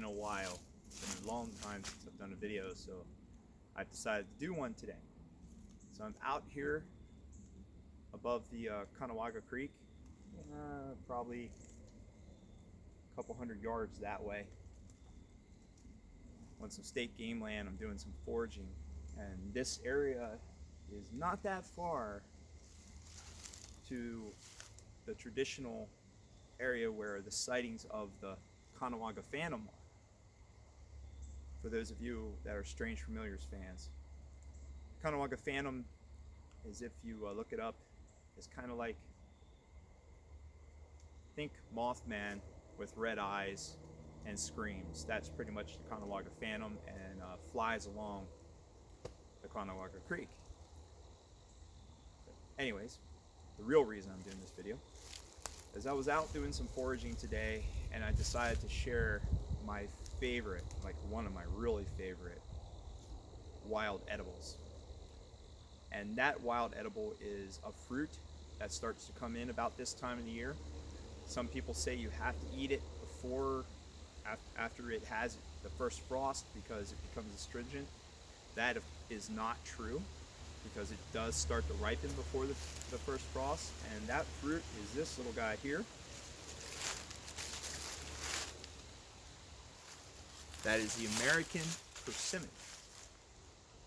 been a while. It's been a long time since I've done a video, so I've decided to do one today. So I'm out here above the Conewaga Creek, probably a couple hundred yards that way. On some state game land, I'm doing some foraging, and this area is not that far to the traditional area where the sightings of the Conewaga Phantom are. For those of you that are Strange Familiars fans, Conewaga Phantom is, if you look it up, is kind of like, think Mothman with red eyes and screams. That's pretty much the Conewaga Phantom, and flies along the Conewaga Creek. But anyways, the real reason I'm doing this video is I was out doing some foraging today, and I decided to share my favorite, like one of my really favorite wild edibles. And that wild edible is a fruit that starts to come in about this time of the year. Some people say you have to eat it after it has the first frost because it becomes astringent. That is not true, because it does start to ripen before the first frost. And that fruit is this little guy here. That is the American Persimmon.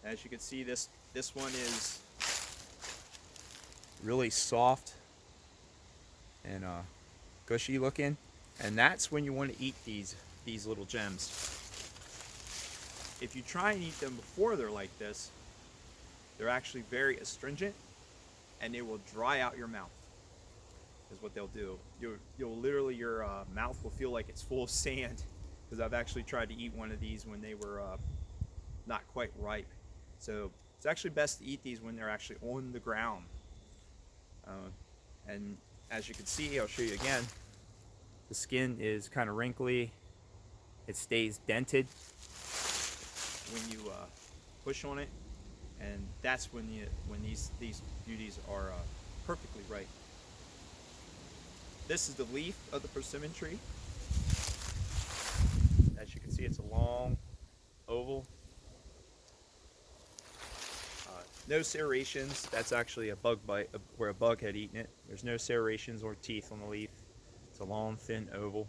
As you can see, this one is really soft and gushy looking, and that's when you want to eat these little gems. If you try and eat them before they're like this, they're actually very astringent, and they will dry out your mouth. Is what they'll do. You'll literally, your mouth will feel like it's full of sand. Because I've actually tried to eat one of these when they were not quite ripe. So it's actually best to eat these when they're actually on the ground. And as you can see, I'll show you again, the skin is kind of wrinkly. It stays dented when you push on it, and that's when these beauties are perfectly ripe. This is the leaf of the persimmon tree. As you can see, it's a long oval. No serrations. That's actually a bug bite where a bug had eaten it. There's no serrations or teeth on the leaf. It's a long, thin oval.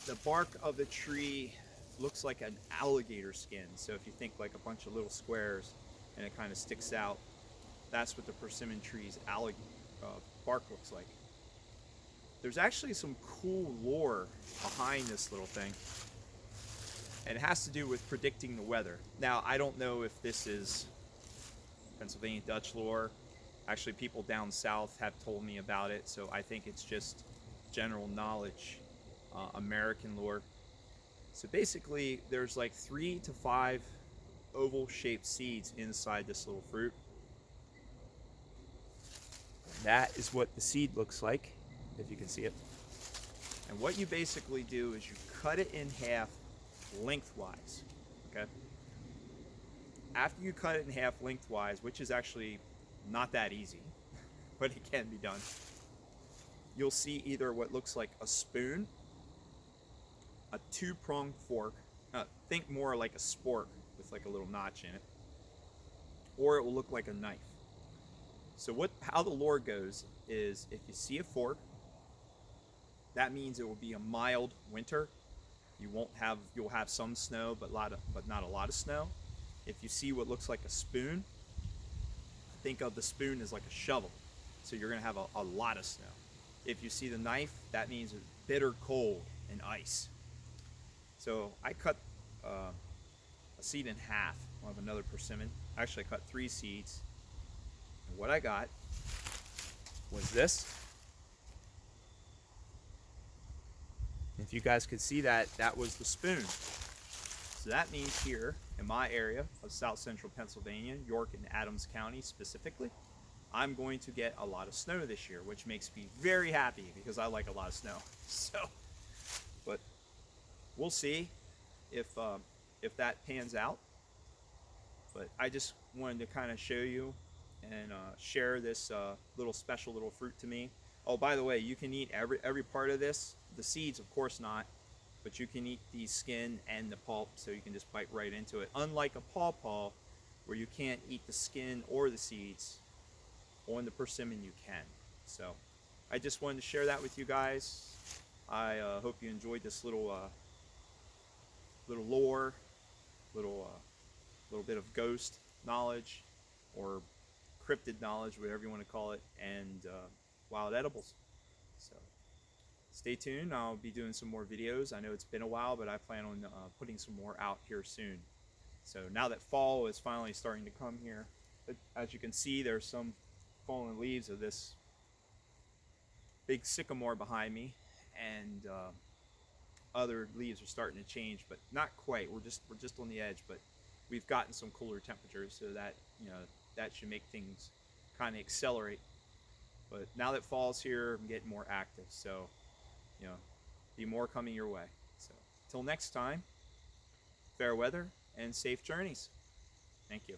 The bark of the tree looks like an alligator skin. So if you think like a bunch of little squares and it kind of sticks out, that's what the persimmon tree's bark looks like. There's actually some cool lore behind this little thing, and it has to do with predicting the weather. Now, I don't know if this is Pennsylvania Dutch lore. Actually, people down south have told me about it, so I think it's just general knowledge, American lore. So basically, there's like 3 to 5 oval-shaped seeds inside this little fruit. That is what the seed looks like, if you can see it. And what you basically do is you cut it in half lengthwise, okay? After you cut it in half lengthwise, which is actually not that easy, but it can be done, you'll see either what looks like a spoon, a 2-pronged fork, think more like a spork with like a little notch in it, or it will look like a knife. So how the lore goes is, if you see a fork, that means it will be a mild winter. You'll have some snow, but not a lot of snow. If you see what looks like a spoon, think of the spoon as like a shovel. So you're gonna have a lot of snow. If you see the knife, that means it's bitter cold and ice. So I cut a seed in half of another persimmon. Actually, I cut 3 seeds. And what I got was this. If you guys could see that, that was the spoon. So that means here in my area of South Central Pennsylvania, York and Adams County specifically, I'm going to get a lot of snow this year, which makes me very happy because I like a lot of snow. So, but we'll see if that pans out. But I just wanted to kind of show you and share this special little fruit to me. Oh, by the way, you can eat every part of this. The seeds, of course not. but you can eat the skin and the pulp, so you can just bite right into it. Unlike a pawpaw, where you can't eat the skin or the seeds, on the persimmon you can. So I just wanted to share that with you guys. I hope you enjoyed this little lore, little bit of ghost knowledge, or cryptid knowledge, whatever you want to call it, and wild edibles. So stay tuned. I'll be doing some more videos. I know it's been a while, but I plan on putting some more out here soon. So now that fall is finally starting to come here, as you can see, there's some fallen leaves of this big sycamore behind me, and other leaves are starting to change, but not quite. We're just on the edge, but we've gotten some cooler temperatures, so that, you know, that should make things kind of accelerate. But now that fall's here, I'm getting more active, so, you know, be more coming your way. So till next time, fair weather and safe journeys. Thank you.